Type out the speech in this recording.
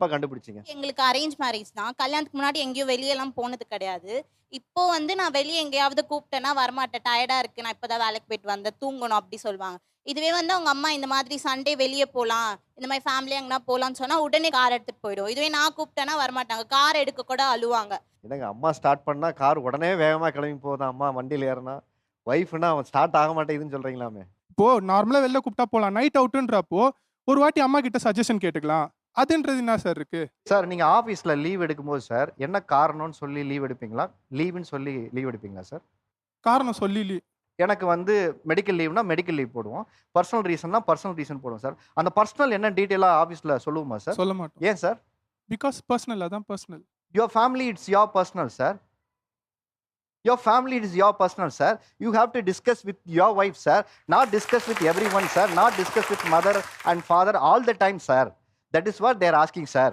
எப்ப கண்டுபிடிச்சீங்க? எங்களுக்கு அரேஞ்ச் மேரேஜ் தான். கல்யாணத்துக்கு முன்னாடி எங்கேயும் வெளியலாம் போனது கிடையாது. இப்போ வந்து நான் வெளிய எங்கேயாவது கூப்பிட்டேன்னா வரமாட்டேன். டயர்டா இருக்கு. நான் இப்ப தான் வேலைக்கு போயிட்டு வந்தேன். தூங்கணும் அப்டி சொல்வாங்க. இதுவே வந்து அவங்க அம்மா இந்த மாதிரி சண்டே வெளிய போலாம். இந்த மாரி ஃபேமிலியா எங்கனா போலான்னு சொன்னா, உடனே கார் எடுத்துட்டு போயிடுவோம். இதுவே நான் கூப்பிட்டேன்னா வரமாட்டாங்க. கார் எடுக்க கூட அழுவாங்க. என்னங்க அம்மா ஸ்டார்ட் பண்ணா கார் உடனே வேகமா கிளம்பி போகுதாம் அம்மா வண்டியில ஏறுனா. ஒய்ஃப்னா அவன் ஸ்டார்ட் ஆக மாட்டேங்குதுன்னு சொல்றீங்களாமே. இப்போ நார்மலா வெளில கூப்பிட்டா போலாம். நைட் அவுட்டுன்றப்போ, ஒரு வாட்டி அம்மா கிட்ட சஜஷன் கேட்டுக்கலாம். அதுன்றது என்ன சார் இருக்கு? சார் நீங்க ஆஃபீஸ்ல லீவ் எடுக்கும்போது சார், என்ன காரணம்னு சொல்லி லீவ் எடுப்பீங்களா? லீவுன்னு சொல்லி லீவ் எடுப்பீங்களா சார்? காரணம் சொல்லி எனக்கு வந்து மெடிக்கல் லீவ்னா மெடிக்கல் லீவ் போடுவோம். பர்சனல் ரீசன்னா பர்சனல் ரீசன் போடுவோம் சார். அந்த பர்சனல் என்ன டீட்டெயிலா ஆஃபீஸ்ல சொல்லுவோமா சார்? சொல்ல மாட்டோம். ஏன் சார்? பிகாஸ் பெர்சனல் அதான் personal. Your family it's your personal sir. Your family is your personal, sir. You have to discuss with your wife, sir. Not discuss with everyone, sir. Not discuss with mother and father all the time, sir. That is what they are asking, sir.